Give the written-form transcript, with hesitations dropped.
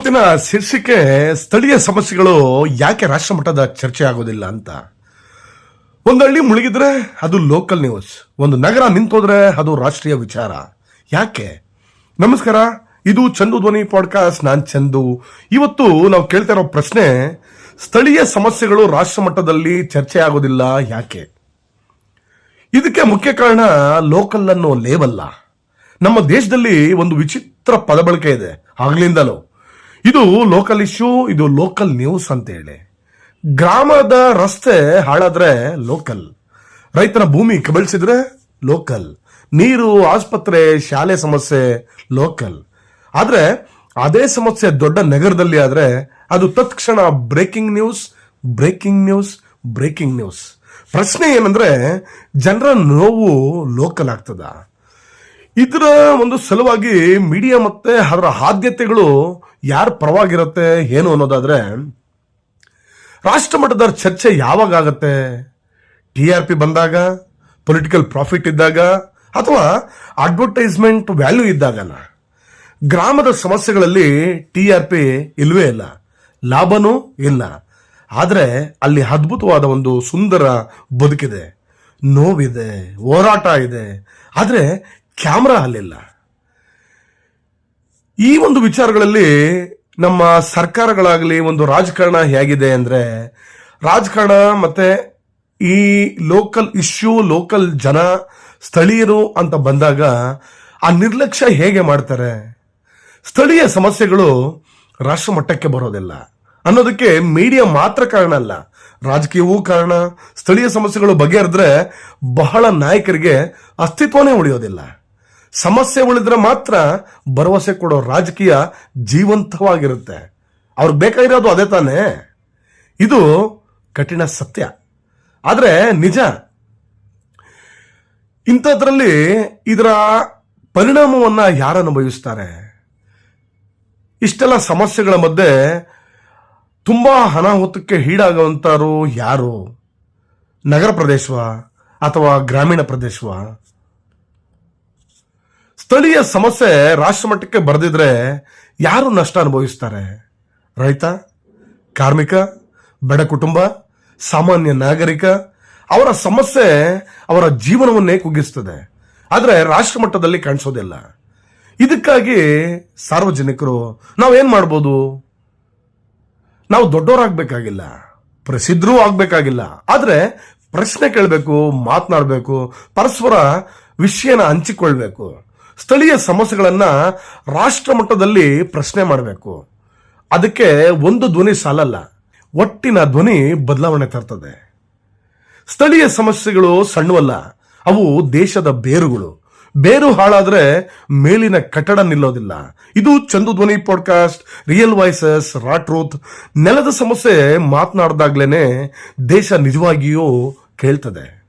ಇವತ್ತಿನ ಶೀರ್ಷಿಕೆ ಸ್ಥಳೀಯ ಸಮಸ್ಯೆಗಳು ಯಾಕೆ ರಾಷ್ಟ್ರ ಮಟ್ಟದ ಚರ್ಚೆ ಆಗೋದಿಲ್ಲ ಅಂತ. ಒಂದು ಹಳ್ಳಿ ಮುಳುಗಿದ್ರೆ ಅದು ಲೋಕಲ್ ನ್ಯೂಸ್, ಒಂದು ನಗರ ನಿಂತೋದ್ರೆ ಅದು ರಾಷ್ಟ್ರೀಯ ವಿಚಾರ. ಯಾಕೆ? ನಮಸ್ಕಾರ, ಇದು ಚಂದು ಧ್ವನಿ ಪಾಡ್ಕಾಸ್ಟ್. ನಾನ್ ಚಂದು. ಇವತ್ತು ನಾವು ಕೇಳ್ತಾ ಇರೋ ಪ್ರಶ್ನೆ, ಸ್ಥಳೀಯ ಸಮಸ್ಯೆಗಳು ರಾಷ್ಟ್ರ ಮಟ್ಟದಲ್ಲಿ ಚರ್ಚೆ ಆಗೋದಿಲ್ಲ ಯಾಕೆ? ಇದಕ್ಕೆ ಮುಖ್ಯ ಕಾರಣ ಲೋಕಲ್ ಅನ್ನೋ ಲೇಬಲ್ಲ. ನಮ್ಮ ದೇಶದಲ್ಲಿ ಒಂದು ವಿಚಿತ್ರ ಪದ ಬಳಕೆ ಇದೆ ಆಗ್ಲಿಂದಲೂ. ಇದು ಲೋಕಲ್ ಇಶ್ಯೂ, ಇದು ಲೋಕಲ್ ನ್ಯೂಸ್ ಅಂತ ಹೇಳಿ. ಗ್ರಾಮದ ರಸ್ತೆ ಹಾಳಾದ್ರೆ ಲೋಕಲ್, ರೈತನ ಭೂಮಿ ಕಬಳಿಸಿದ್ರೆ ಲೋಕಲ್, ನೀರು, ಆಸ್ಪತ್ರೆ, ಶಾಲೆ ಸಮಸ್ಯೆ ಲೋಕಲ್. ಆದ್ರೆ ಅದೇ ಸಮಸ್ಯೆ ದೊಡ್ಡ ನಗರದಲ್ಲಿ ಆದ್ರೆ ಅದು ತತ್ಕ್ಷಣ breaking news, breaking news, breaking news. ಪ್ರಶ್ನೆ ಏನಂದ್ರೆ, ಜನರ ನೋವು ಲೋಕಲ್ ಆಗ್ತದ? ಇದರ ಒಂದು ಸಲುವಾಗಿ ಮೀಡಿಯಾ ಮತ್ತೆ ಅದರ ಆದ್ಯತೆಗಳು ಯಾರ ಪರವಾಗಿರುತ್ತೆ ಏನು ಅನ್ನೋದಾದ್ರೆ, ರಾಷ್ಟ್ರ ಮಟ್ಟದ ಚರ್ಚೆ ಯಾವಾಗ ಆಗತ್ತೆ? TRP ಬಂದಾಗ, ಪೊಲಿಟಿಕಲ್ ಪ್ರಾಫಿಟ್ ಇದ್ದಾಗ, ಅಥವಾ ಅಡ್ವರ್ಟೈಸ್ಮೆಂಟ್ ವ್ಯಾಲ್ಯೂ ಇದ್ದಾಗನ? ಗ್ರಾಮದ ಸಮಸ್ಯೆಗಳಲ್ಲಿ TRP ಇಲ್ವೇ ಇಲ್ಲ, ಲಾಭನೂ ಇಲ್ಲ. ಆದ್ರೆ ಅಲ್ಲಿ ಅದ್ಭುತವಾದ ಒಂದು ಸುಂದರ ಬದುಕಿದೆ, ನೋವಿದೆ, ಹೋರಾಟ ಇದೆ. ಆದ್ರೆ ಕ್ಯಾಮ್ರಾ ಅಲ್ಲಿಲ್ಲ. ಈ ಒಂದು ವಿಚಾರಗಳಲ್ಲಿ ನಮ್ಮ ಸರ್ಕಾರಗಳಾಗಲಿ, ಒಂದು ರಾಜಕಾರಣ ಹೇಗಿದೆ ಅಂದ್ರೆ, ರಾಜಕಾರಣ ಮತ್ತೆ ಈ ಲೋಕಲ್ ಇಶ್ಯೂ, ಲೋಕಲ್ ಜನ, ಸ್ಥಳೀಯರು ಅಂತ ಬಂದಾಗ ಆ ನಿರ್ಲಕ್ಷ್ಯ ಹೇಗೆ ಮಾಡ್ತಾರೆ? ಸ್ಥಳೀಯ ಸಮಸ್ಯೆಗಳು ರಾಷ್ಟ್ರ ಮಟ್ಟಕ್ಕೆ ಬರೋದಿಲ್ಲ ಅನ್ನೋದಕ್ಕೆ ಮೀಡಿಯಾ ಮಾತ್ರ ಕಾರಣ ಅಲ್ಲ, ರಾಜಕೀಯವೂ ಕಾರಣ. ಸ್ಥಳೀಯ ಸಮಸ್ಯೆಗಳು ಬಗೆಹರಿದ್ರೆ ಬಹಳ ನಾಯಕರಿಗೆ ಅಸ್ತಿತ್ವನೇ ಉಳಿಯೋದಿಲ್ಲ. ಸಮಸ್ಯೆ ಉಳಿದ್ರೆ ಮಾತ್ರ ಭರವಸೆ ಕೊಡೋ ರಾಜಕೀಯ ಜೀವಂತವಾಗಿರುತ್ತೆ. ಅವ್ರಿಗೆ ಬೇಕಾಗಿರೋದು ಅದೇ ತಾನೇ. ಇದು ಕಠಿಣ ಸತ್ಯ, ಆದ್ರೆ ನಿಜ. ಇಂಥದ್ರಲ್ಲಿ ಇದರ ಪರಿಣಾಮವನ್ನ ಯಾರು ಅನುಭವಿಸ್ತಾರೆ? ಇಷ್ಟೆಲ್ಲ ಸಮಸ್ಯೆಗಳ ಮಧ್ಯೆ ತುಂಬಾ ಅನಾಹುತಕ್ಕೆ ಈಡಾಗುವಂತರು ಯಾರು? ನಗರ ಪ್ರದೇಶವ ಅಥವಾ ಗ್ರಾಮೀಣ ಪ್ರದೇಶವ? ಸ್ಥಳೀಯ ಸಮಸ್ಯೆ ರಾಷ್ಟ್ರ ಮಟ್ಟಕ್ಕೆ ಬರೆದಿದ್ರೆ ಯಾರು ನಷ್ಟ ಅನುಭವಿಸ್ತಾರೆ? ರೈತ, ಕಾರ್ಮಿಕ, ಬಡ ಕುಟುಂಬ, ಸಾಮಾನ್ಯ ನಾಗರಿಕ. ಅವರ ಸಮಸ್ಯೆ ಅವರ ಜೀವನವನ್ನೇ ಕುಗ್ಗಿಸ್ತದೆ, ಆದ್ರೆ ರಾಷ್ಟ್ರ ಮಟ್ಟದಲ್ಲಿ ಕಾಣಿಸೋದಿಲ್ಲ. ಇದಕ್ಕಾಗಿ ಸಾರ್ವಜನಿಕರು ನಾವೇನ್ ಮಾಡ್ಬೋದು? ನಾವು ದೊಡ್ಡವರಾಗಬೇಕಾಗಿಲ್ಲ, ಪ್ರಸಿದ್ಧರೂ ಆಗ್ಬೇಕಾಗಿಲ್ಲ. ಆದ್ರೆ ಪ್ರಶ್ನೆ ಕೇಳಬೇಕು, ಮಾತನಾಡಬೇಕು, ಪರಸ್ಪರ ವಿಷಯನ ಹಂಚಿಕೊಳ್ಬೇಕು. ಸ್ಥಳೀಯ ಸಮಸ್ಯೆಗಳನ್ನ ರಾಷ್ಟ್ರ ಮಟ್ಟದಲ್ಲಿ ಪ್ರಶ್ನೆ ಮಾಡಬೇಕು. ಅದಕ್ಕೆ ಒಂದು ಧ್ವನಿ ಸಾಲಲ್ಲ, ಒಟ್ಟಿನ ಧ್ವನಿ ಬದಲಾವಣೆ ತರ್ತದೆ. ಸ್ಥಳೀಯ ಸಮಸ್ಯೆಗಳು ಸಣ್ಣವಲ್ಲ, ಅವು ದೇಶದ ಬೇರುಗಳು. ಬೇರು ಹಾಳಾದ್ರೆ ಮೇಲಿನ ಕಟ್ಟಡ ನಿಲ್ಲೋದಿಲ್ಲ. ಇದು ಚಂದು ಧ್ವನಿ ಪಾಡ್ಕಾಸ್ಟ್, ರಿಯಲ್ ವಾಯ್ಸಸ್, ರಾ ಟ್ರೂತ್. ನೆಲದ ಸಮಸ್ಯೆ ಮಾತನಾಡ್ದಾಗ್ಲೇನೆ ದೇಶ ನಿಜವಾಗಿಯೂ ಕೇಳ್ತದೆ.